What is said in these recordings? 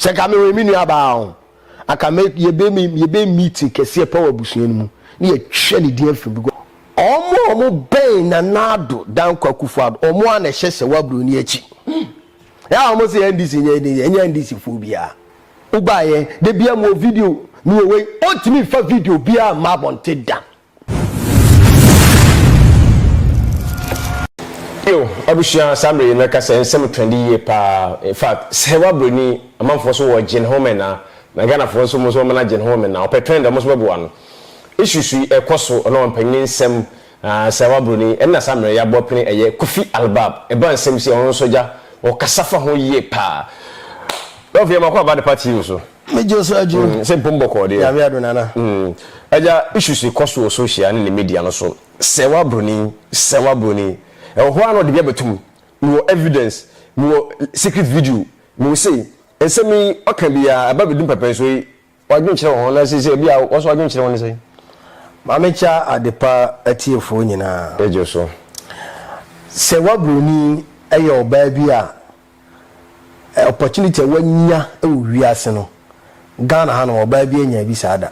Seka me we mi nua ba aka me ye be meeting kese power busuan mu ne ye hwe ne dia fi bigo omo ben na Addo dan Akufo Addo omo ana hye Serwaa Bronii achi ya omo se NDC nya NDC fo bia ubaye de bia mo video ni we ontimi fa video bia ma bonte da yo abushia samre na ka se nsem 20 year pa in fact Serwaa Bronii amanfo so wo gen home na Gana for so much woman agent home now. Pretend almost one. Issues ekoso no mpanyin nsem Serwaa Bronii na samre ya bopene eye Kofi Albab e ban nsem si on soja o kasafa ho ye pa. Don't fear makwa about the party so. Me just aju. Say bombo ko de. Ya me ado nana. Aja issues ekoso social ne media no so. Serwaa Bronii. E ho ano de bia betum. No evidence, no secret video. No say Esemi okabia ababedum pepe so wadun kire won na sese bia wo so wadun kire won sei mamecha adepa atiefo nyina ejo so Serwaa Bronii eye oba bia opportunity wanya ewiase no Ghana ha no oba bia nya bi sada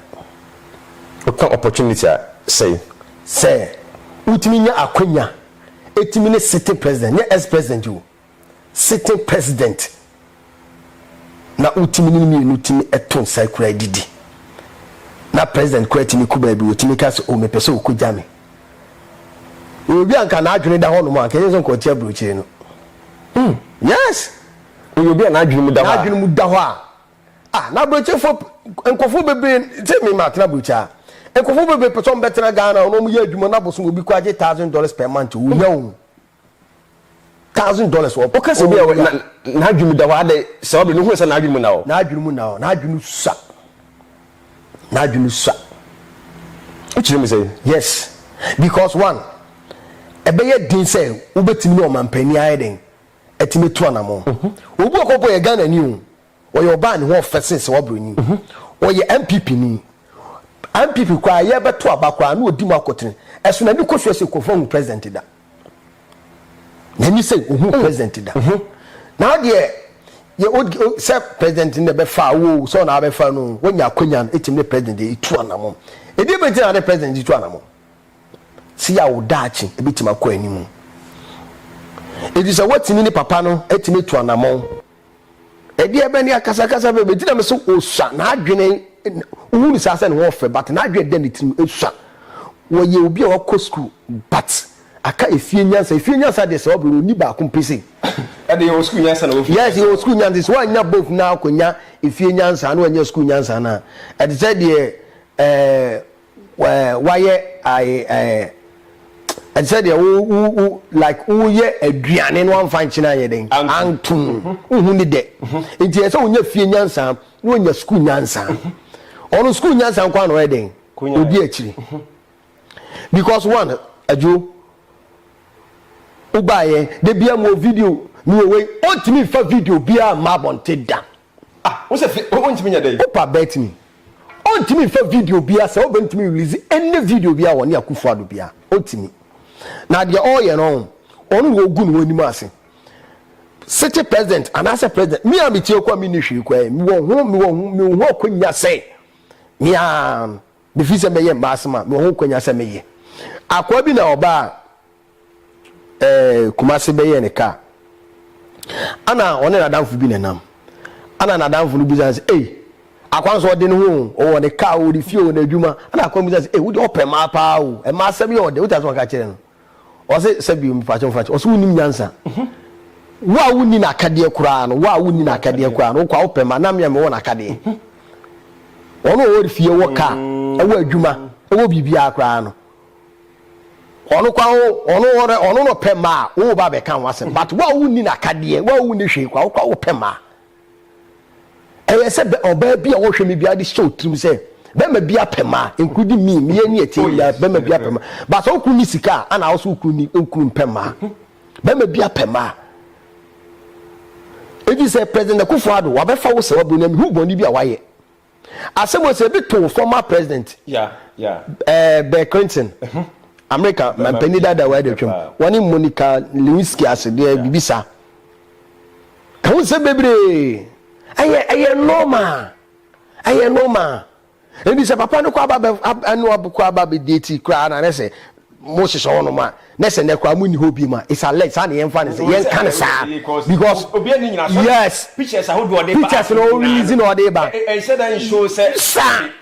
okay opportunity say utimi nya akwanya etimi ne sitting president nya ex president you sitting president na utimi ni utimi eton cycle didi na president kweti ni kuba bi utimi ka so o mepese okugya me obi anka na adwene da hono mo anka yenso ko tia brochire no yes obi na adwene mu da ho na brochire fo enkofo bebe te me ma tena brocha enkofo bebe person betena Ghana no mu ye adwuma na boso obi kwa $1,000 per month wo nya wo $1,000 wo okay so na adwumu da wade Serwaa Bronii hu se na adwumu na adwumu sa uchi me say yes because one ebeye din say ubetimi no mampani ayeden etime to anamo obu okopo ye Ghana ni o ye oba ne ho ofese Serwaa Bronii o ye MPP kwa ye beto abakwa na odi mu akotene eso na bi kohwe se kofon president da na ni say ohu president da now there ye say president in the be fa wo so na be fa no wonya akonya etimne president e tu anamo e bi be na president e tu anamo si ya wodachi e bitima kwa animu e di say watimi ni papa no etime tu anamo e di ebe ni akasa be tina me so osua na adwene uhunu sasa ne ho fe but na adwene den tirim esua wo ye obi a wako school but aka efie nyansa de Serwaa Bronii ni ba kompese ade yo school nyansa na ofi yes yo school nyansa so anya both na akonya efie nyansa na anya school nyansa na e de say de waye I said wo like wo ye aduane no amfa nchina ye den antum hu ni de nti e say wonya fie nyansa na wonya school nyansa ono school nyansa kwa no e den obi akiri because one ajo ubaye de bia mo video ni we ontimi fa video bia ma bonte da wo se ontimi nya dey opa bet me ontimi fa video bia se obentimi release any video bia woni Akufo Addo bia ontimi na de all ye no onu wo gu no woni mu ase city president and as a president me am tie kwa me ni hwe kwa me wo ho akonya se me am be fi se me ye mbasema me ho akonya se me ye akwa bi na oba kumase be ye ne ka ana one na danfo bi nenam ana na danfo no bi say akwanso de ne ho o ne ka o de fie o na adwuma ana akwa bi say wo de opema pa o e ma asem ye o de wo ta so ka kire no o say sabi mi fa o so unim nyansa wa wuni na akade kura no wa wuni na akade kura no kwa opema na me wo na akade ono o de fie wo ka e wo adwuma e wo bibia kura no ono kwa ono no pema wo ba be kan wase but wa wuni na akade wa wuni hwe kwa opema e say oba bia wo hwe me bia de show trim say be ma bia pema including me ani eti ya be ma bia pema but so kuni sika ana also kuni pema be ma bia pema if you say president Akufo Addo wa be fa wo Serwaa Bronii hu boni bia waye asemo say be to former president Bill Clinton America mampani dada wa de twem woni Monica Lewinsky ase de bibisa kan se bebre ɛyɛ normal ebi sɛ papa no kwa aba anu abukwa aba be date kra na say mo hyehyɛ ho no ma na sɛ ne kra mo ni hobi ma it's a lex and yen fa ne say yen kan sa because obi ani nyina so yes pictures a hodo de ba pictures no reason or de ba e said that show say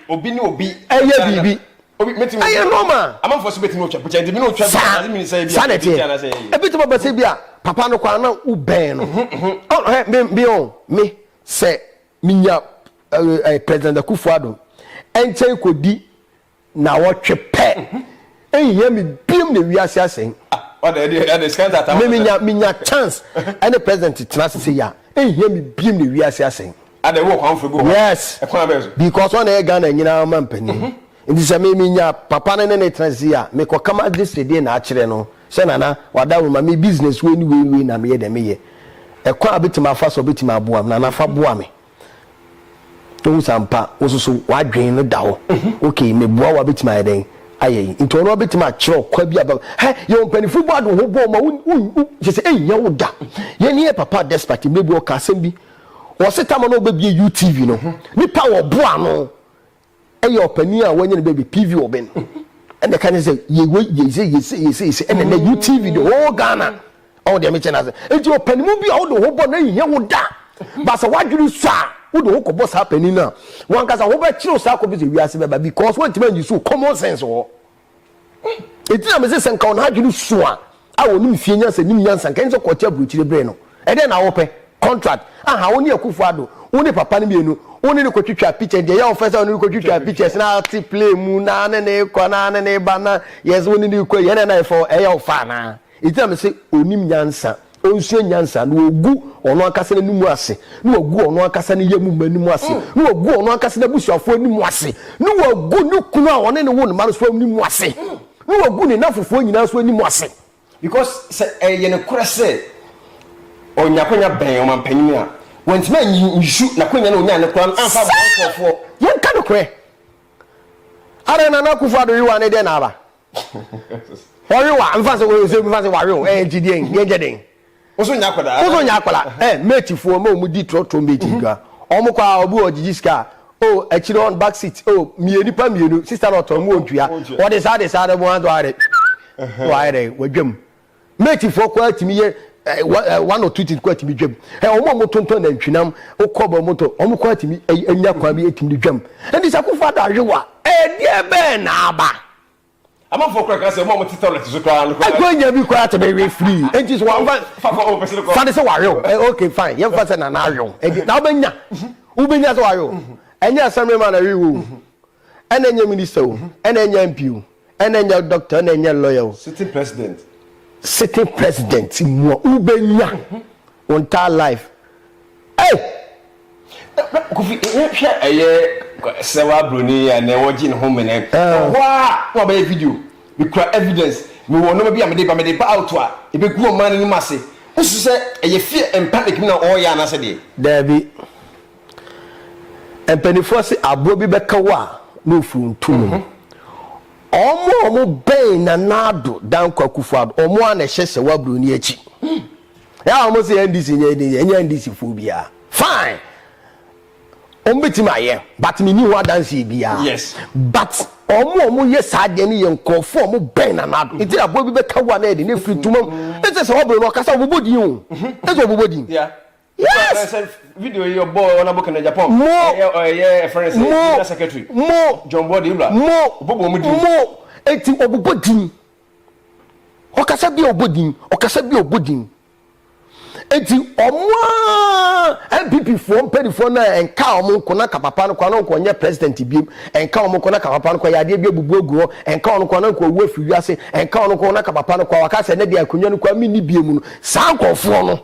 obi ni obi ɛyɛ bibi obi metimi ɛyɛ normal amamfo so betimi otwa picture de mi no otwa bi na mi say bi picture na say ebi to ba say bi a papa no kwa na u ben no oh me say minya president Akufo Addo enchen kodi na wotwe pe ehia me biem na wiase asen the scan that minya chance any president tena say ya ehia me biem na wiase asen and the work for go yes because one e Ghana nyina man pani ndi se minya papa ne tena say ya me kokama this day na akire no se nana wada wo ma me business we ni we na me ye de me ye ekwa abetima afa so betima aboa na fa boa me to sampa wososo wadwen no dawo okay me boa wa betima eden ayi nti ono betima kire kwa bia ba he ye ompanifu bo ado ho bo ma je se enya wo da ye ne papa despite me bi o ka asem bi wo setama no obebie UTV no nipa wo boa no eye opani a wanya ne baby PV oben and the can say ye and the UTV the whole Ghana all the mention as enti opani mu bi a wo do ho bo na enya wo da ba sa wadwiri sa wo do ko boss happening na wan kasa wo ba chiro sa ko bi se wiase beba because what man you so common sense wo eti na me se senka on hadwiri so a wo nim fie nya se nim nyansa kan se ko tia bruchire bre no e de na wo pe contract aha wo ni Akufo Addo wo ni papa ne bienu wo ni ko twitwa picture de ya wo fesa wo ni ko twitwa pictures na ati play mu na ne ko na ne ba na yes wo ni ko ye na for e ya wo fa na eti na me se onim nyansa onsuo nyansa na ogu ono akasa na nimu ase na ogu ono akasa na yemu manimu ase na ogu ono akasa na busuafo nimu ase na ogu ne kunu a one ne wo ne maro so nimu ase na ogu ne nafofo nyina so nimu ase because ye ne kura se onyakonya ben o mampanyin a wontima nyisu na konya na onya ne kura amfa bonfofo yen ka no kure ara na Akufo Addo yiwa ne de na aba wa mfa se wo se mfa se wa re jidien ye jeden oso nya akwada mate fo ma omudi trotro mate ga omukwa obu ojijiska akire on back seat mieni pa mienu sister not omu odua o de sa mo ando are wadwam mate fo kwa atimi ye one or two things kwa atimi dwam omo tonton na ntwinam okobo moto omukwa atimi anya kwa bi atimi dwam ndi Akufo Addo ahwewa die be na aba ama for crack say mo ti toilet so kwa no kwa nya bi kwa to be free enti so one fa say wayo okay fine ye fa say na ayo na ubenya so wayo enya assembly man na wiwo enya minister o enya MP o enya doctor enya lawyer sitting president mo ubenya on life Kofi hwe Serwaa Bronii and watching home and wa ba video we cry evidence me wono bi amede ba out a e be gu o man ni mase usu se eye fear and panic na all ya na se de David empenifo se abo bi beka wa no fruntum omo ben na nado dan kwa Akufo Addo omo a na hye Serwaa Bronii achi ya omo se NDC nya NDC fo bia fine ombetimaye but me ni wa dance bia yes but omo yes ade ne yenkofo omo ben na nado enti abo bi beka wa na de ne fritumam ese se obro no kasa obobodin o ese obobodin yeah yes video your boy on aboka na Japan friend secretary John Body Ibra obobo mu din enti obobodin okasa bi obodin enti omwa MPP fo mpedifo na enka omo nkona kapapa no kwa no nkonye president biem enka omo nkona kapapa no kwa yade bi ebubu ogu enka ono kwa no kwa wu afi wiase enka ono kwa na kapapa no kwa wakase ne de akonwa no kwa mini biem no sankofo no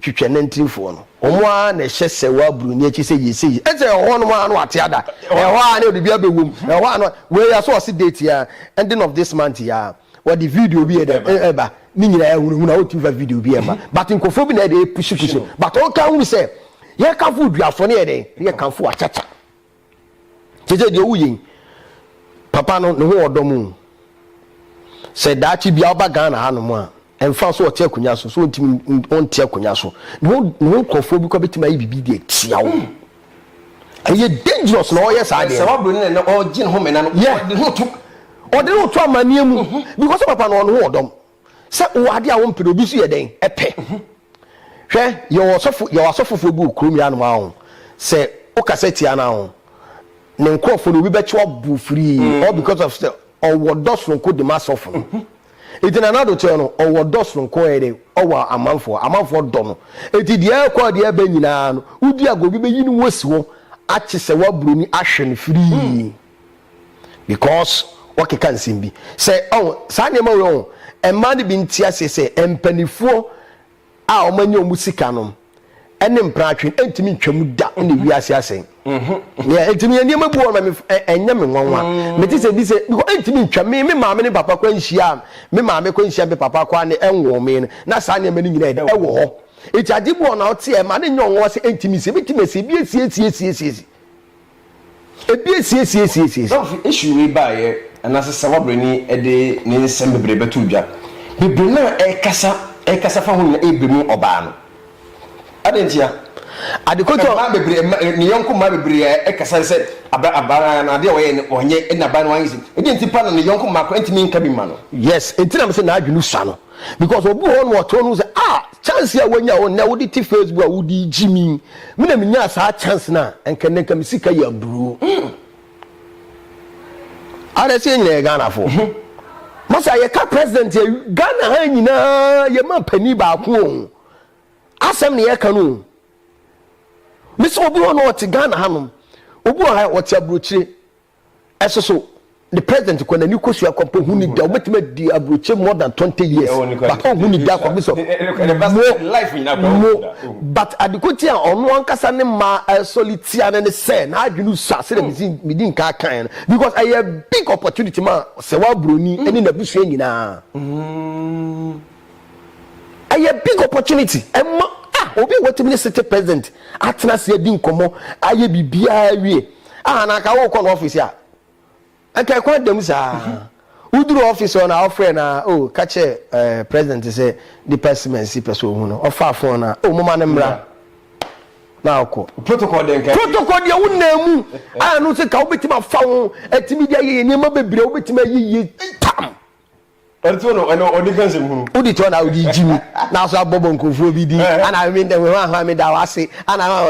twitwe nantinfo no omwa na hye Serwaa Bronii achi se yesi eze ho no ma no ate ada eho na odibia bewom eho no we ya so date ya ending of this month ya what the video be eba ni nyina ya hunu na otifa video bi ema but nkofo bi na dey push but on kan hu say ye kan fu duafo na ye kan fu achacha jeje de owuyin papa no ne ho odomu say daachi bia oba Ghana ha no mu a ɛmfa so ɔte akonya so so ntimi ɔnte akonya so no nkɔfo bi kɔ betima yi bibi de tia wo ɛyɛ dangerous na ɔyɛ saa de sɛ wabro ne ɔgye ne ho mena no ɔde no to amania mu because papa no ɔno ho ɔdɔm sɛ ɔade a wo mpere obi so yɛ den ɛpɛ hwɛ yɛ asɔfofo bi okurum ya no ma ho sɛ okasa tia na ho ne nkɔfo no obi bɛkye wabu free all because of ɔwɔ dɔsonko de masɔfo no eti na nado tell no owo dosron ko ere owo amanfo dɔ no eti de akwa de aba nyina no udi agobi be yini wosi wo ache se wa Bronii ahwe no free because wakeka nsem bi se sa ne ma wo emma de bi ntia se empanifo a o manya omusika no ene mpratwe entimi ntwam da ne wiase asen yeah entimi ene ma bu o ma enya me nwanwa meti se bi se because entimi ntwam me maame ne papa kwa nhia me maame kwa nhia be papa kwa ne enwo me na sa ne ma ne nyina ewo ho eti ade bu na ote e ma ne nyonwo se entimi se bitime se bi esie don't issue we buy and as a Serwaa Bronii ede ne nsem bebre betu dwa bebre na ekasa fa ho na ebemu oba no adentia adekoto ma bebre ne yonko ma bebre ekasa se abara na ade oye onye na ba no wanyi ede ntipa no ne yonko ma ko entimi nka bi ma no yes entina me se na adwunu sa no because obu ho no to no se chance ya wanya o na wodi ti Facebook a wodi jimi me na menya sa chance na enka me sika ya bru ara se nyina Ghana fo masa ye ka president ya Ghana ha nyina ye ma pani ba ko o asem ne ye ka no me so obi ho no oti Ghana hanom obi ho ha oti abrochire esoso the president ko na ni kosu akompo huni da obetima di abroche more than 20 years but huni da ko so life in that but adikoti onu ankasa ne ma solitia ne se na adwunu sa se me din ka kan because I a big opportunity ma Serwaa Bronii eni na busu nyina I a big opportunity emma obi wetimi city president atena se di nkomo aye bibia wie na ka wo ko no office a okay kwa dem sa uduru office on our friend na kache president say the person si person hu no ofa phone na mama ne mra na akọ protocol de wunnamu no se ka obetima fa ho atimi dia ye nyema bebre obetima yiye tam orto no eno odikanse hu udi to na udi jimi na so abobo nkofuo bi di ana me dem we ha me da wase ana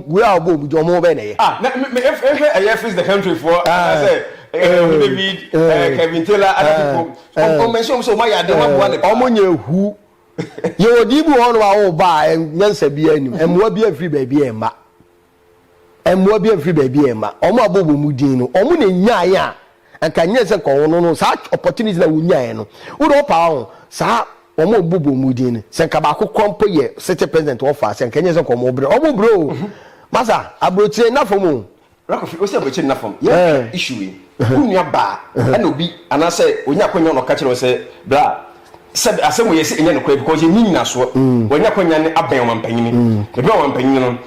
we abobo jo mo be ne ye if the country for I say David Kevin Taylor other people o mention so my ade wa bo ne omonye hu ye odibu ho no wa wo ba nyansa bi anim emwa bi afri ba bi emma omo abobo mu din no omo na nyae a anka nyense ko no sa opportunity na wunyae no wo do pa ho sa omo abobo mu din no se nka ba akokkompo ye city president wo fa se nka nyense ko omo bro masa abrochire na fomu rakofi o se abrochire na fom ye issue unua ba na obi anase onya kwanya no ka kire o se bra said asem ye se enya no kwa because ye nyina so onya kwanya ne aban wampanyini e be wampanyini no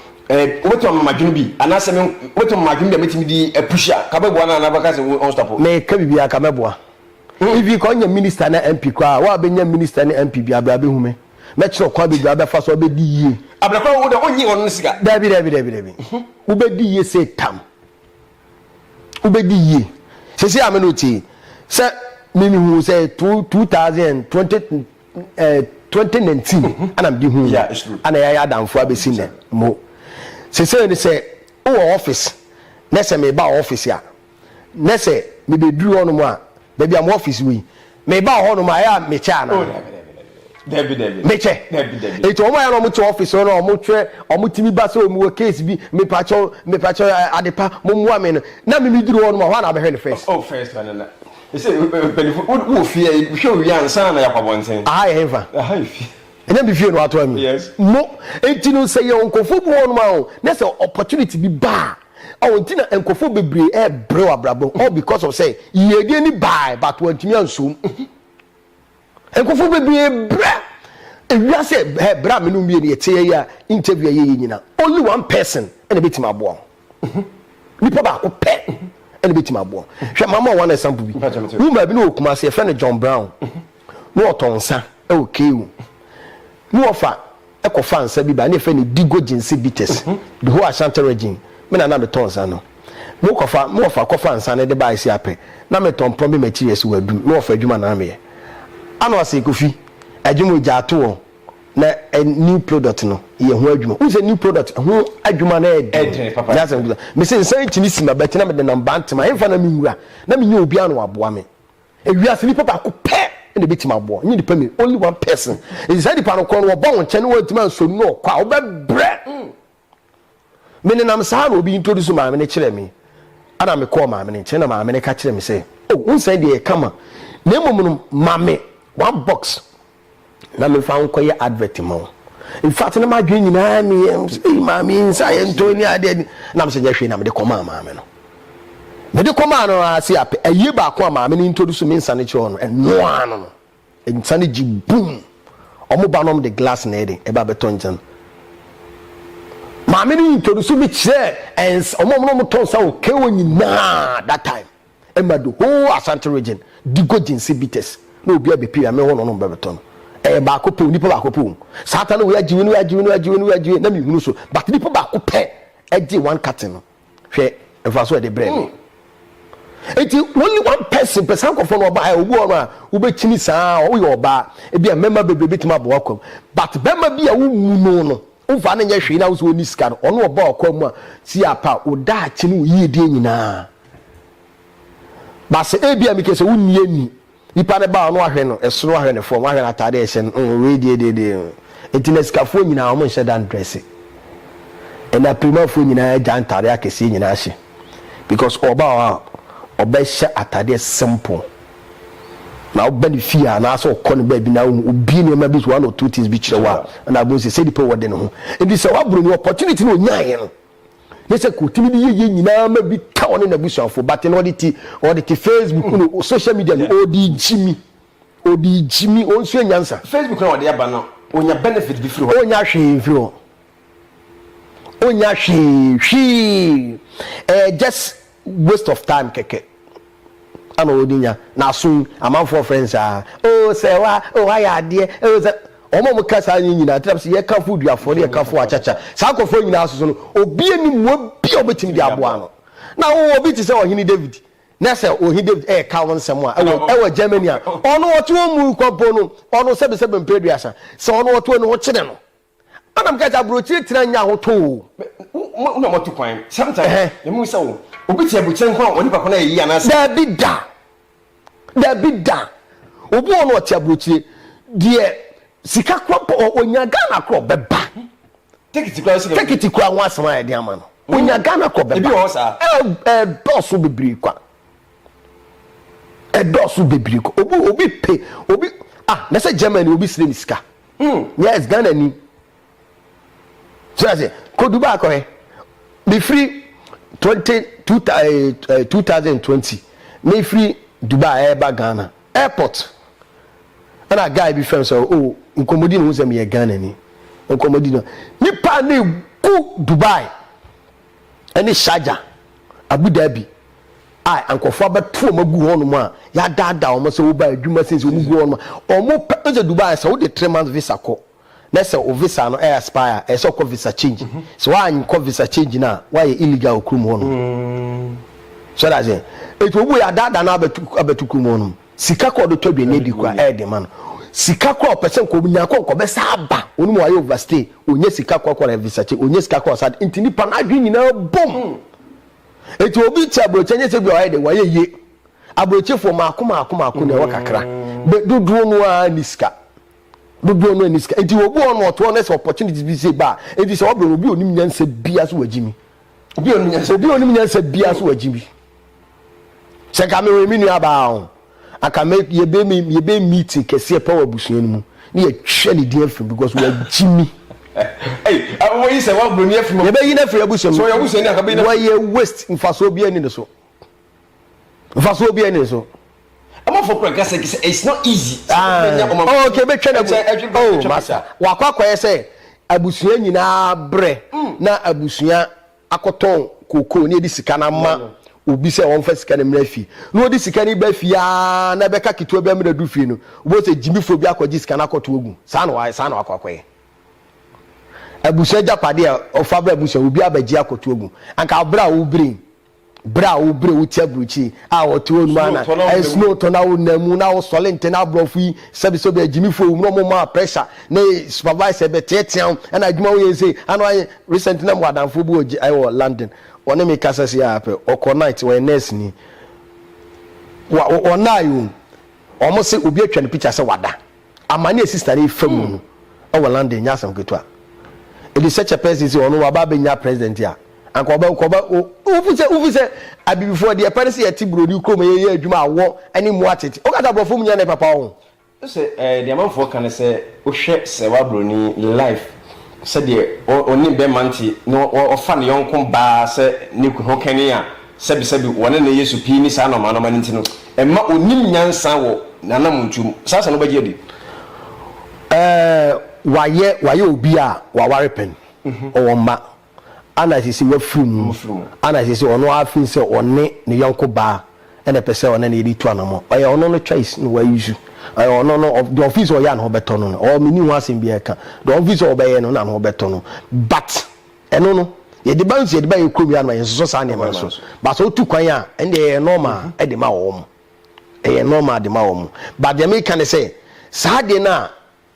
woto mamadwunu bi anase me woto mamadwunu bi metimi di pusha ka bebo na baka se on stop me ka bibia ka meboa if ko nya minister na MP kwa wa be nya minister na MP bi abra be hume me kire kwa be abra fa so be di yie abra kwa wo de onyi on sika dabi wo be di yie se tam wo be di yie se amenoti se mimi hu se 2019 ana mdi hu ana ya adamfo abesi ne mo se ni se o office na se me ba office ya na se me be duru ono mo a da bia mo office wi me ba ho no ma ya me cha na Debi meche eto omo ya no mo to office no omo twe omo timi ba so omo case bi me pacho adepa mo mo ame no na me duru ono ma ho na be hwe first first one na ese wo fie hwe wi ansa na yakwabonten eva enya bi fie no ato ami yes mo etinu say ye onkofo bu ono ma ho na say opportunity bi ba ntina enkofo bebre brew abrabo all because of say ye die ni buy but wantimi ansum enkofo bebre bra ewia say bra me no mie ne ye ya interview ye nyina only one person ene betima abo nipa ba ko pe ene betima abo hwe mama one example bi woman bi no okuma say friend John Brown no otonsa okay no offer ekofa ansa bi ba na efe ni digo jinsi bitters the whole Ashanti region me na me tons ano mo offer kofa ansa na de ba isi ape na me ton promi materials wadu no offer adwuma na me ye ana wase kofi adwuma ja to na a new product no ye ho adwuma who say new product ho adwuma na e papa that's me say nsan chini sima beti na me de number ntema emfa na me nwura na me nye obi anu aboa me ewiase ni papa ko pe na beti ma aboa nyi dipa me only one person inside dipa no ko no bo won chene wantima so no kwa wo be bre me ne nam sa na obi introduce ma me ne kire me ana me call ma me ne kire na ma me ne ka kire me say oh unsan de e kama na emom ma me one box na me fa nko ye advert mo in fact na ma dwen nyina me ma me nsa ye ntoni ade na me se hwe na me de koma ma me no me de koma no asi ape aye ba ko ma me introduce me nsa ne kire no eno ano no nsa ne ji boom omo ba no de glass na ede e ba beton jan ma me introduce me kire ens omo no ton sa o kewo nyina that time e ma do whole Ashanti region digo jinsi bitters no obi abepi ame ho no bebeton ba ko pe nipa ba ko pe satan no we ajiwe na me hunu so but nipa ba ko pe eji one carton no hwe efa so de brain eti only one person ko fo no ba ai obu ono a wo be chini saa wo ye oba e bia member bebe betima bo akom but member bia wo mu no wo fa na nya hwe na wo so ni sika no ono oba akom a si apa wo da chi no yi die nyina ba se e bia mi ke se wo nie ni nipa ne ba no ahwe no esoro ahwe ne form ahwe atade e hye we de etineska fo nyina o mo hye dan dress e na prima fo nyina ja ntare akese nyina hye because oba hye atade simple na oba ni fia na so ko ne ba bi na obi ne ma bi so one or two things bi kirewa na bo se dipo wode ne ho ebi se wa Bronii opportunity no nyaye no yese ko timi bi ye nyina ma bi ta one na busuafo but no oditi Facebook no social media no odi jimi onso nyansa Facebook no ode aba no onya benefit bi firi ho onya hwe firi ho onya hwe just waste of time keke ana odinya na so amanfo friends Serwaa aya ade omo mukasa nyina tram se ye ka food afore ye ka fo achacha sa akofo nyina asoso no obi ani mo bi obetimi di aboa no na wo obi ti se ohini David na se ohini David ka won sem a e Germany a ono woto mu kwampo no ono sebe mpeduasa se ono woto no wo kire no anam ka ja brochi tira nya ho to una moto kwan sometimes ye mu se wo obi ti abuche nko oni papa na yi anase da bida obi ono ti abrochi de sika kwampo onya Ghana kro beba take it kwa nwa asema ya ama no onya Ghana kro beba ebi ho sa dosu bebiri kwa dosu bebiri kwa obi pe obi na say Germany obi sire ni sika yes Ghana ni so I say ko Dubai ko he be free 2020 me free Dubai ba Ghana airport and a guy be friends so nkomodi no uzem ye Ghana ni nkomodi no nipa na ku Dubai ani Sharjah Abu Dhabi ankofo abeto magu hono ma ya dada o mo se wo ba adwuma sense o mugu hono o mo pe Dubai so wo de 3 months visa ko na se o visa no expire e so ko visa change so wa an ko visa change na wa ye illegal okrum hono so that's it obu ya dada na abetu krum hono sika ko do todwe ne di kwa de man sika ko person ko bunya ko be saba onu wa ye overstay onye sika ko ko visa change onye sika ko sad intini pa na adwi nyina bom eti obi ti abroche nye se bi o de wa ye ye abroche fo maako na wo kakra be dodo no a niska dodo no niska eti obi on to on opportunity bi se ba eti se obi onim nyanse bia so wagimi obi onim nyanse bia so wagimi se ka me we mi nu aba on aka me ye be meeting kese power busuan mu ni ye hwe ni dia fim because we wagimi hey what you say what Bronii from ye be yi na firi abusuan so your busuan aka be na why ye waste mfaso bia ni so mfaso bia ni so I'm for progress it's not easy okay be twede oh masa wakwa say abusuan nyina bre na abusuan akoton koko ni edi sika na ma obi se won fa sika ne mra fi no odi sika ne ba fi ya na beka kito ba mra du fi no wo se jimifo bi akɔji sika na akɔto ogun sa na akɔkɔye abusa japade ofa bra abusa obi abaji akɔto ogun anka bra wo bre uti abruchi a woto onu ana snow to na wo namu na wo solente na brofu yi sabi so be jimifo no mo ma pressure na supervisor be teteam na adwuma wo yese ano recent na mo adamfo bu oji ayo London one me kasa si ape oko night we nurse ni wa na yo omo se obi atwa ne picture se wada amane sister ni famu no o London nya asam ketua it is such a person say ono wa ba be nya president ya ankoba ufuse abibifo de pare se yati Bronii krom ye adwuma awo ani mu atete o kata brofo mu nya ne papa wo se de amanfo kan se o hwe Serwaa Bronii life se de oni be manti no o fa ne yonko ba se ne ku ho kan ya sebi wona ne Yesu pi ni sa no ma no ma ntino emma onim nyansa wo nanam ntum sasa no baje di waye obi a waware pen o ma ana sisi wafum ana sisi ono afin se one ne yonko ba ene pese one ne yedi to anamo oya ono no choice no wa use oya ono no of the office oya no beto no o mini ho asem bi eka the office obeye no na no beto no but eno no yedi ba nsi yedi ba yekrom ya no yenso sa ne ma so but o tu kwan a ende normal e de ma wo mo e normal de ma wo mo but the me can say sa de na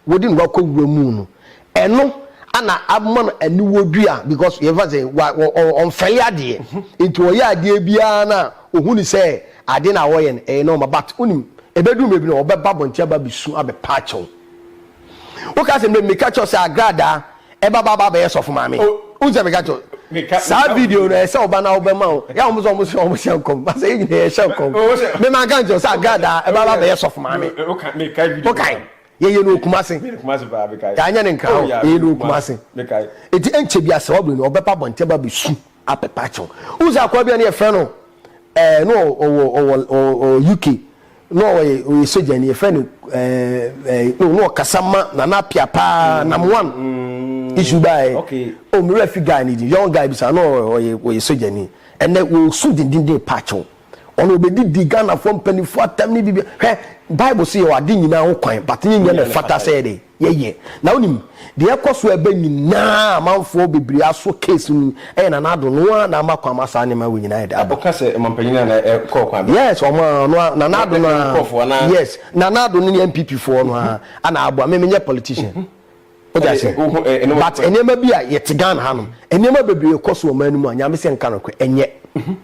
wodi no akogura mu no eno ana abman ani wodua because you ever say on failure ade into oya ade bia na ohuni say ade na wo yen no but unim ebedu mebi no obeba bontia ba bisu abe pacho o ka se me catch us agrada e baba ba yeso fo mame unse me catch sa video no say oba na obema o ya omo so kom ba say yin e she kom me man kan jo sa agrada e baba ba yeso fo mame o ka me kai video ye no kumase ba be kai ya nya ne nka ye no kumase be kai eti enche bia se oblo no obepa bonte ba bisu apepacho uza akwa bia ne ye fe no no UK no we soja ne fe no no kasama na piapa number 1 issue by okay o mi refi guy ni young guy bisa no we soja ni ene we su din pacho ono obedi Ghana from penifo atam ni bibia Bible say o ade nyina ho kwan but nyanya na fata say de ye na onim de ekoso eba nyina manfo bebiri aso case ni na Addo no na makwa masa ne ma we nyina de aboka say mampanyina na call kwan yes o ma no na Addo na yes na Addo ni MPP fo no ana abo me menye politician o ja say but enema bi a yet Ghana ha no enema bebiri ekoso o manu mu anya me se nka no ko enye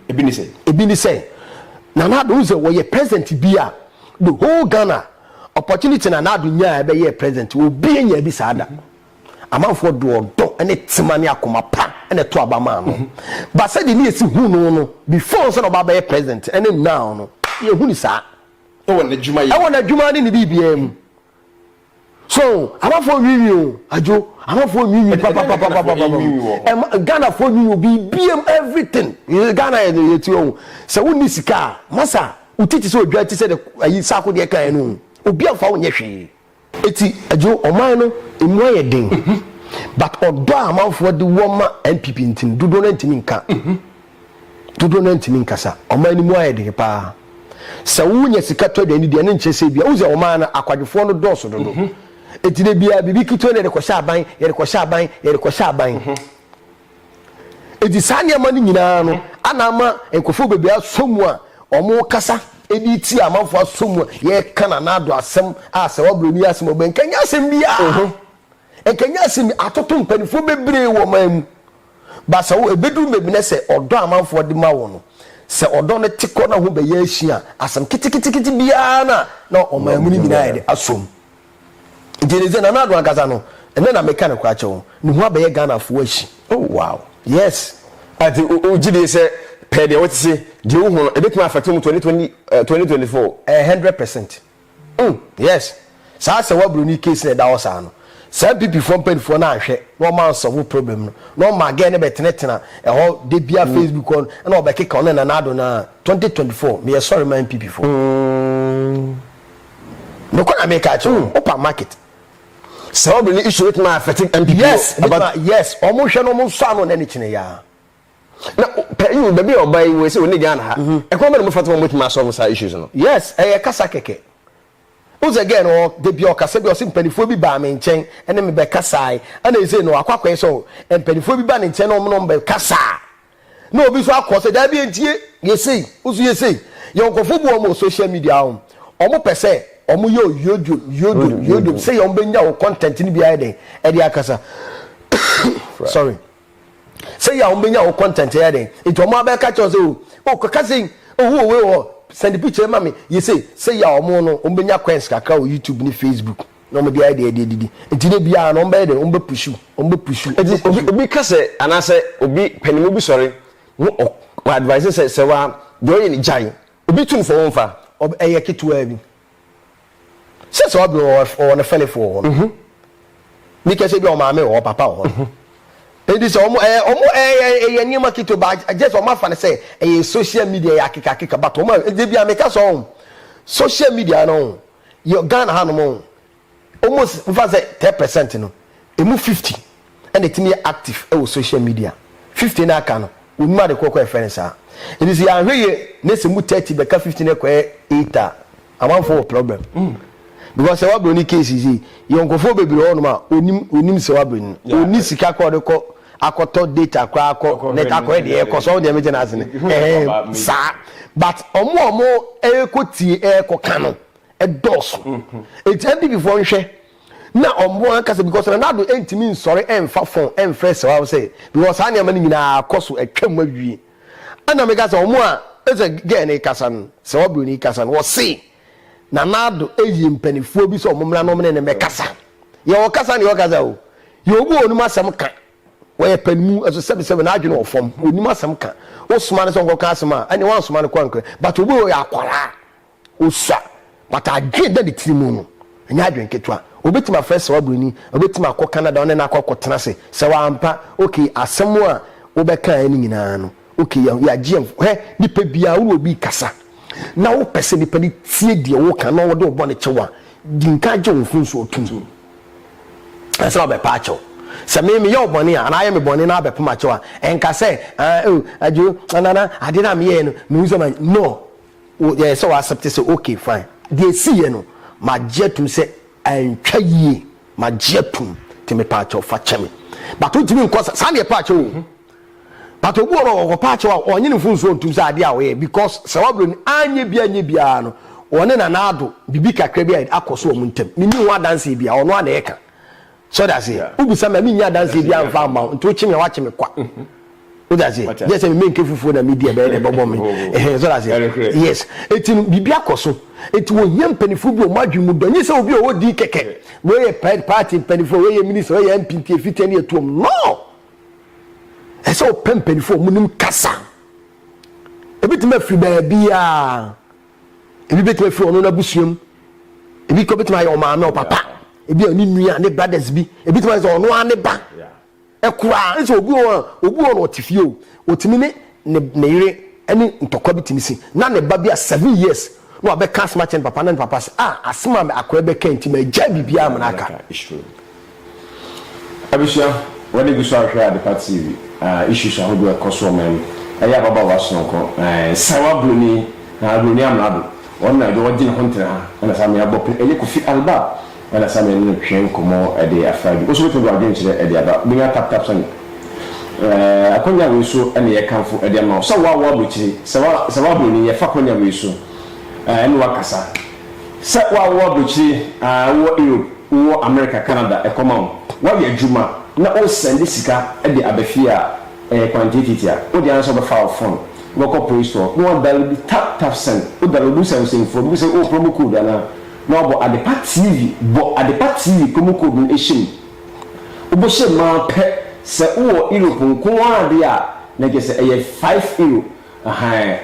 ebi ni say na Addo uze wo ye president bi a the whole Ghana opportunity na Addo nya ebe ye president obi enya bi saada amanfo do ene timane akoma pa ene to abama no but said ni esi hu no before so no baba ye president ene now no ye hu ni sa e wona djuma ni bibia mu so amanfo wiwi o ajo amanfo wiwi papa Ghana for wiwi bibia everything Ghana ye ti o se woni sika masa utiti so odwa ti se de ayi sako de kan no obi afa wo nye hwe eti ajo oman no emu aye den but odo amanfo de woma MPP ntin dodo na ntimi nka sa oman ni mu aye den pa se wo nya sika to de ni de ne nche se bia wo ze oman na akwadwefo no doso dodo eti de bia bibi kito ne de ko sha aban ye de ko sha aban eti sane amani nyina no ana ama enkofo bebia somu a omo kasa editi amanfo asomu ye kana na Addo asem a Serwaa Bronii asem oben kanya asem bia kanya asem atoto mpanifo bebre wo mamu ba se wo ebedu mebine se odo amanfo de ma wo no se odo ne tiko na ho be ye ahia asem kitikiti bia na omamu ni nyina ye asom njeneze na Addo akasa no ene na meka ne kwa chewo ne ho abaye Ghana fo ahi oh wow yes ati ojide se pede what say the who ebetuma affect 2024 100%. Yes sa Serwaa Bronii case na da osa no sa people from penfo na ahwe no man solve problem no ma get ne betenetena e ho de bia Facebook on na obekeka on na Addo na 2024 me sorry man people for no kona make a open market Serwaa Bronii issue with my affecting MPP yes omo hwe no mo so ano na ni kine ya na you baby obai we say oni Ghana ha e ko me no fatima mo tima solve sa issues no yes kasa keke uze again de bi o kasa bi o simpanifo bi ba me nchen ene me be kasai ana eze no akwakwa so empanifo bi ba ne nchen no mo be kasa na obi so akọ da bi entie yesi uzu yesi yonkofo bu o social media o mo pese o mo yodo say o be nya o content ni bi aye e de akasa sorry say ya o be nya o content aye de it o mo abeka cho say o kasa o we send the picture mami you say ya omo no ombenya coins kakra o YouTube ni Facebook no mo dia de ntine bia no ombe de ombe pushu obi kase anase obi panimu bi sorry wo advise say Serwaa do ye ni jai obi tun for wonfa eye kitwa bi say so obi o na fele for ho mi kase bi o ma me o papa o edi so omo nyema kito ba just o ma fa ne say social media ya kika but o ma de bia me ka so social media no you Ghana ha no mo almost if I say 10% no emu 50 and it me active e social media 50 na aka no onima de kokko reference a it is ya hweye na se mu 30 beka 50 na ko 8 am for problem because Serwaa Bronii case is yonkofo bebre ho no ma onim Serwaa Bronii oni sika ko de ko akoto data kwa akọ net akọ de e ko so de meje na asene sa but omo ekotie ekoka no e dos it end before nhwe na omo anka because na do entimi nsori emfa phone emfre Serwaa say because anya mani nyina akoso atwam awie ana me kasa omo a eze ge na kasa no Serwaa Bronii kasa no wo say na nado eyi mpanifuo bi so omo mra no me me kasa ye wo kasa ne wo kasa o ye obu onu masem ka we panimu as 77 na adwene ofom onima asem ka wo soma ne so nko ka asema ani wan soma ne kwankwe but obi o ya akwara osa but adwe da de tirimu no anya adwen ketwa obetima first Serwaa Bronii obetima akọ Canada one na akọ tena se Serwaa ampa okay asem a wo be kan ani nyina no okay ya gem he nipa bia wo obi kasa na wo pese nipa ni tie de wo kan na wo de obo ne chewa dinka je wo funso otum asa be pa cho se me yo boni a na aye me boni na abepo ma chewa enka se ajo nana adina me ye no me so no ye so accept say okay fine they see ye no ma jetum se antwa yie ma jetum te me pa cho fa cheme but o timi nko sa na pa cho but obu oro pa cho a onye ne funso otum sa ade a we because Serwaa Bronii anye bia no one na Addo bibi kakra bia akoso o muntem mini ho adanse bia ono na eka so that's it ubi sama mi nya adanse bia amfa ma nto chime wa chime kwa so that's it yes me nke fufu na media be na bobo me so that's it yes eti bibi akoso eti wo nyem panifu bi o madwemu do nyi se obi o wodi keke we party panifu we minister we MPP fitani etuom no eso panifu munim kasa ebitima fi ba bia ebi betima fi ono na busuam ebi ko betima ayo ma o papa ebi oni nua ne brothers bi ebi betima so ono ane ba ekura nso obi o no tifio otimi ne yire eni ntokwa bitimi si na ne ba bia 7 years no abe cast match papa na papa asema me akwa be kan tima ja bibia amnaka abisha wadi guso ahwe ade party issues ahodo ekoso men aya baba wasonko Serwaa Bronii amrado ona do wadi na kontra na sami abop ele ko fi alba na sami ne twen komo ade afadi oso to do adwen kire ade aba binya tap san akonya we so ene ye kanfo ade ma so wa bochi Serwaa Bronii ye fa konya we so ene wakasa se wa bochi wo Europe wo America Canada e koma wa ye adwuma na o send sika ade abafia quantity a o de answer be file phone woko play store no dial tap send o dial do something for we say o promo code na obo Adepa TV promo code no ehim obo she ma pe se o Europe nko ade a na ke se €5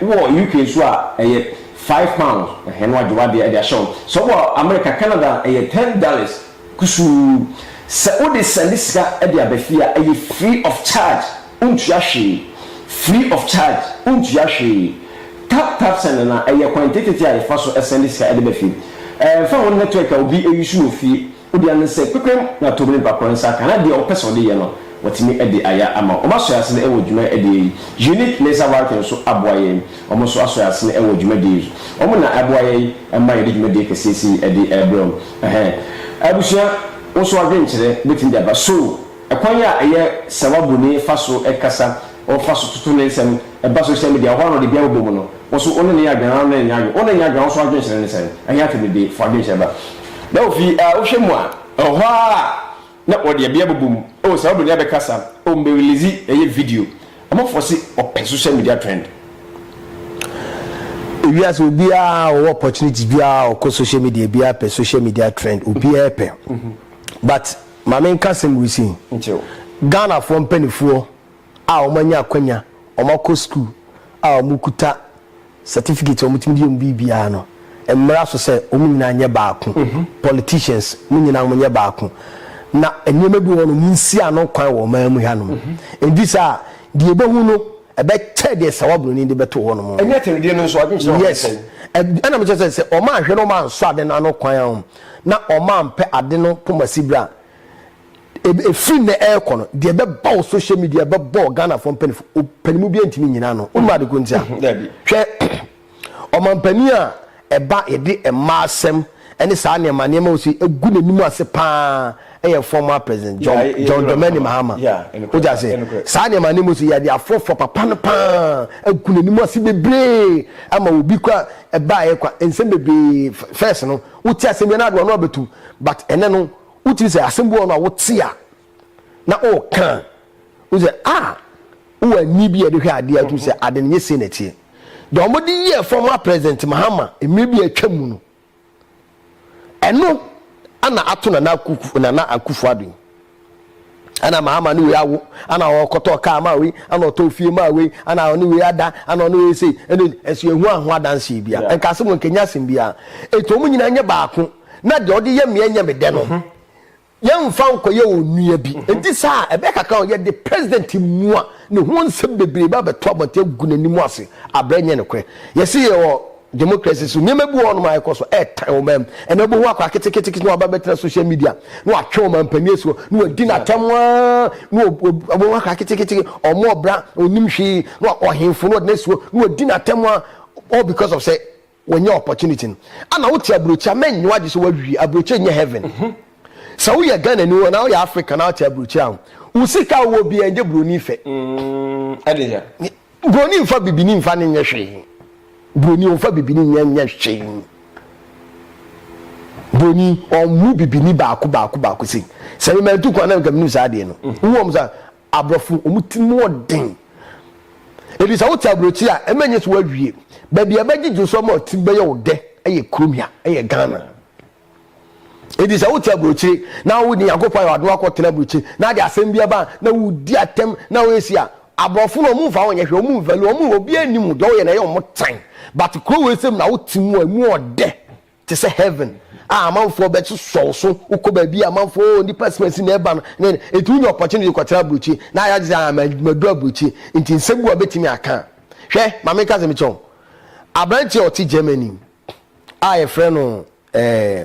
wo UK so a £5 hen wa jwa de show so wo America Canada $10 kusu se o de send sika e de abafia free of charge free of charge untuashi tap send na quantity a faso send this ka be fi fa won network a obi eyusu no fi odi an say kwekwem na to bring back onsa kana de o person de ye no watimi edi aya ama o maso ase na ewo dwuma edi unique laser working so aboaye o mo so aso ase na ewo dwuma di o mo na aboaye ama yedi dwuma di kesesi edi ebrom abusia wo so adwenkyere betin dia ba so ekwan ya eye Serwaa faso ekasa o faso tutu ne nsem eba social media ho no de bia wo no wo so ono ne ya gana na nya wo na nya gana wo so adwenkyere ne nsem anya temi fo adwenkyere ba na ofi wo hwemu a ho a na odi bia bobum o Serwaa be kasa o mbe release eye video am for see open social media trend we as obi a opportunity bia o social media bia per social media trend obi a pe but my main kasem we see Ghana from penifo a o manya akwanya o mako school a o mukuta certificate o mutimi di bibia no emra so say o munyina anye baako politicians munyina munye baako na enema bi wono munsi ano kwan wo mamu hanom endisa de ebehu no ebe che de Serwaa ni de beto ho no mo enye terede no so adwenkyere yes ana me say o ma hwe no ma nso ade na ano kwan ho na o ma mpe ade no pomasibra e free na air kono de be ba social media be ba Ghana from panimu bi antimi nyina no o ma de kuntia hwe o ma mpani a eba ede ema asem ene saa ne ma ne ma osi egu n'animu ase pa eye former president John Dramani Mahama o ja say saa ne ma ne mo osi ya de afofo papa no pa egu n'animu ase bebre ama obi kwa eba ye kwa ensem bebre first no uti asem na do no abetu but ene no uti say asem bo no wote a na o kan o say o ani bi e de hwe ade atu say ade ne se na tie de omodi ye former president Mahama emebi atwam no eno ana atuna na Akufo Addo ana Mahama ni we awo ana okoto ka ma we ana otofie ma we ana oni we ada ana oni we sei eno esu ehu aho adanse bia enkase mo nkenya sim bia eto mu nyina nye baako na de odi ye me anya me de no ye mfa nkoye onua bi enti sa ebe kaka o ye the president mu a ne ho nsem bebre ba beto abonte gu nanimu ase abranye ne kwe ye se ye o democracy so nyema bi won ma ekoso time o mem ene bo ho akwa ketekete no aba betra social media no atwe o man panie so no adi na tamwa no obo akwa ketekete o mo bra onim hwi no ohemfo no na so no adi na tamwa all because of say when your opportunity ana wuti abrocha men nwa ji so wawi abrocha nye heaven so we Ghana ni wona we Africa na wuti abrocha usika wo bi enje Bronii fe ade ya Bronii fa bibini mfa ne nye hwe Bronii onfa bibini nya hwe Bronii omu bibini baako si se me tu kwa na gamnu sa de no wo mo sa abrofu omutimu odin elisa wo ta abrochi a emenye so wawie ba bia bagiju so ma timbe ye wode eye kromia eye Ghana elisa wo ta abrochi na wo ni Akufo ado akotena abrochi na de asem bia ba na wo di atem na wo esi a abrofu no mu fa wonye hwe mu valu omu obi animu do ye na ye omo tan but kro we sem na wo timu amu ode te say heaven amanfo be so ukoba bi amanfo ni personal si na eba no etu nye opportunity kwatara abrochi na ya ji madu abrochi nti nsebu obetimi aka hwe mama ka zemi chon abranche oti Germany ye friend no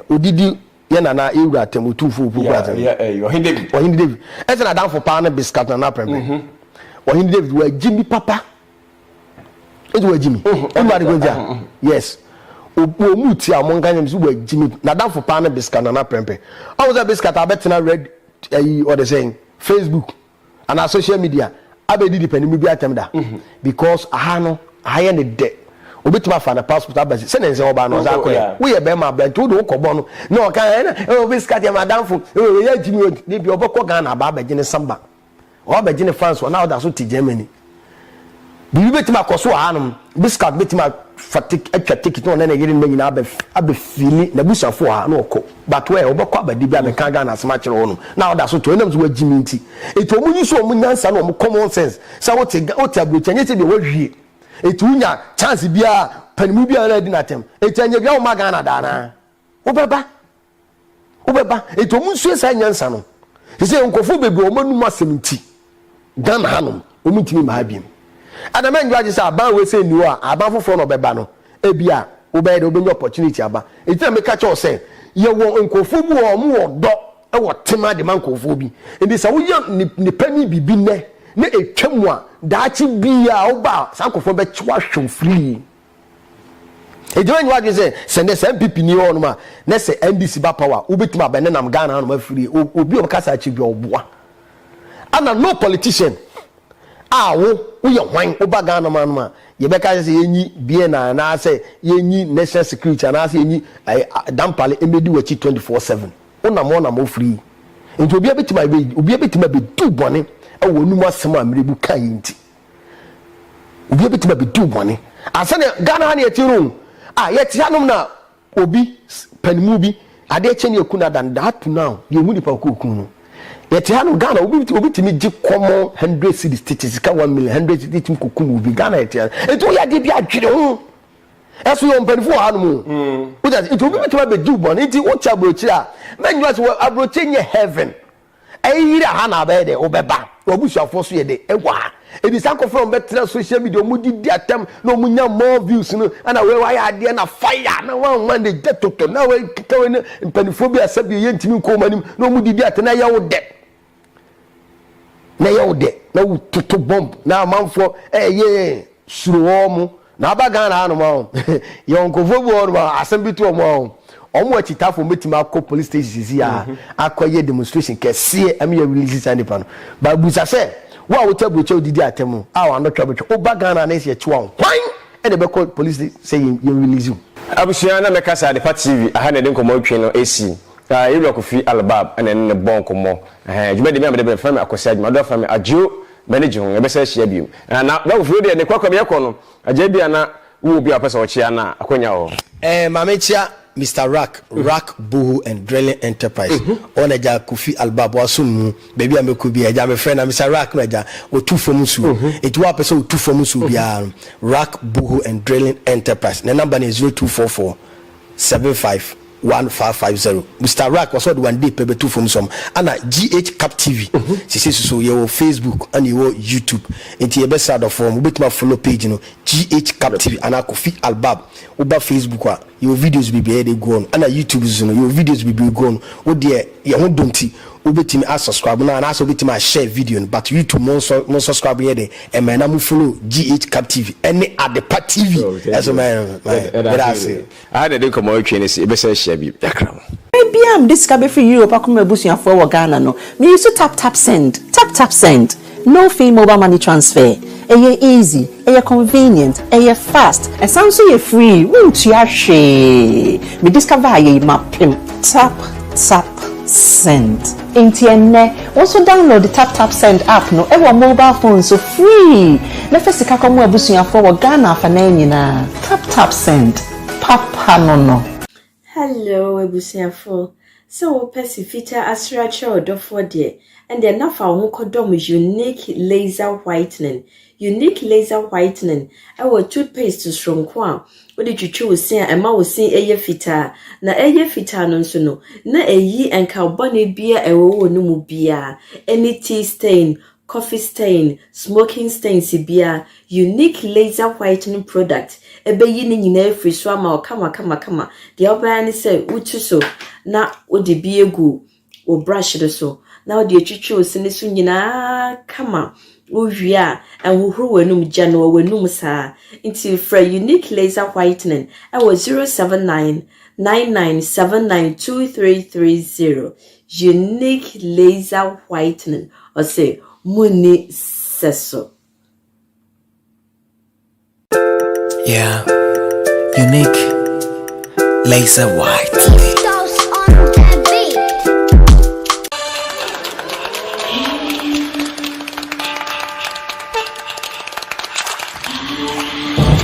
odidi ye na ewura temutufu pupa Ohindi David ese na dan for pa na biscuit na prembe Ohindi David wa Jimmy papa edu wa Jimmy everybody go there yes opo muti amonganyem so wa Jimmy na dan for pa na biscuit na prembe how was that biscuit abetena read what they saying Facebook and our social media abedi depend me bi atemda because ahano aye ne de obetuma fa na passport abasi se nense oba no za koya we ye be ma blank wo do kobo no no kan na biscuit ya madam fo ya Jimmy ni bi obekọ Ghana ba abegine samba o abegine France na oda so ti Germany bi betuma koso ahanum biscuit betuma fatik atwa ticket no na yiri nyina abe fili na busafo ha na okọ but we obekọ abadi bi abeka Ghana asema kire wonu na oda so to enam so wagimi nti eto omunyi so omunyansa na common sense sa wote abrocha nyete de wawie etu nya chance bia panimu bia na di natem etanya bia o magana dana obeba etu omunsu esa nyansa no se nkofo bebre o manum asemti Ghana hanom omutimi ma abiem adama ngwaje sa aba we se niwo a aba foforo no beba no ebia obeyede obenya opportunity aba etu me ka cho se ye wo nkofo bu o mu odo e wo tema de mankofo bi enti sa wo ye ni pani bibi ne etwam a daachi bia wo ba sankofo be chewa hwe free ejuma nwa je se ne se MPP ni ho no ma na se NDC ba power obetima abene nam Ghana no ma free obi obakasa achi bi oboa ana no politician wo ye hwan oba Ghana man ma ye beka se yenyi bie na se yenyi national security na se yenyi dampale emedi wachi 24/7 una mo free enti obi abetima be du bone e wo numu asem amrebu kan yinti obi abetima be du bone asane Ghana ha na yetiru yeti hanom na obi panimu bi ade cheni ekuna dan that now ye mu nipa ko okunu yeti hanom Ghana obi timi gi common 100 cedi status ka 1 million 100 cedi tim kokunu bi Ghana yeti eto ya de bi adwere ho eso yo mpanifo hanom o just it obi timi be du bon nti o cha brochi a menwa so abrochi nye heaven ayira ha na ba de obeba obusuafo so ye de ewa edi sanko from better social media mudi atem no munya more views no ana we wa ya de na fire na wan de toto na we kawe ne mpanifobia asabi ye ntimi ko manim no mudi atem na ya wo de na wo toto bomb na amanfo ye suruwo mu na abaga na anu ma ye onkofo bu o ma asem bitu o mo omo achitafo metima akọ police station zia akọye demonstration kese am ye release sanipa no ba busa se wo a wotabu che odidi atemu a wa no twabetwe oba Ghana na se chewa kwan e de be call police say ye release you abusia na mekasa de TV aha na de nkomo twe no AC Ilu Akufi Albab and then the bon komo you made me the family akosia ma do family Addo manage ho e be se hia biom na da wo de ne kwakwa me yakono aja bia na wo bi apesa wo chia na akonya ho mamechia Mr. Rack Boho and Drilling Enterprise. On a Akufi Albab wasum baby amekubi aja me friend Mr. Rack naja o tu fomusu. It wa person o tu fomusu bia Rack Boho and Drilling Enterprise. The number is 0244 75 1550. Mr. Rack was the one day pebe two from some and GH Cap TV. She says so your Facebook and your YouTube. Into your best side of form, bit my follow page, you know, GH Cap TV and Akufi Albab. Uba Facebook, your videos will be they go on. And YouTube is your videos will be gone. Oh dear, your own don't see. Ubeti me subscribe now and also ubeti me share video. But YouTube more subscribe here there. And man, I'm follow GH Cap TV. Any at the Pat TV. That's man. That's it. I had a day come out training. It be say share be. Maybe I'm discovered for Europe. I come busu ya for Ghana no. Me used to tap send. No fee mobile money transfer. Eye easy, eye convenient, eye fast. And sounds so free. Won't you share? Me discover ye map tap send. Intienne also download the tap send app no every mobile phone so free. Na first ka komo busu ya for Ghana fa na nyina. Tap send. Papa no. Hello, Ebusiafo. So, Pesifita Asracha or Dofo dear, and they're not for unique laser whitening. Unique laser whitening. Our toothpaste to strong quan. What did you choose? Say, and ma was saying a fita. Na a fita non sono. Na a ye and carbonate beer a wo no beer. Any tea stain, coffee stain, smoking stain, beer. Unique laser whitening product. Ebe yini nyina free swama o kama the obani say utu so na o de bi egu o brush de so na o de twitwi o sene so nyina kama o hwia enhohoro wanum gya no wanum saa nti fra unique laser whitening I was 07999792330 unique laser whitening or say muni seso. Yeah, unique laser white.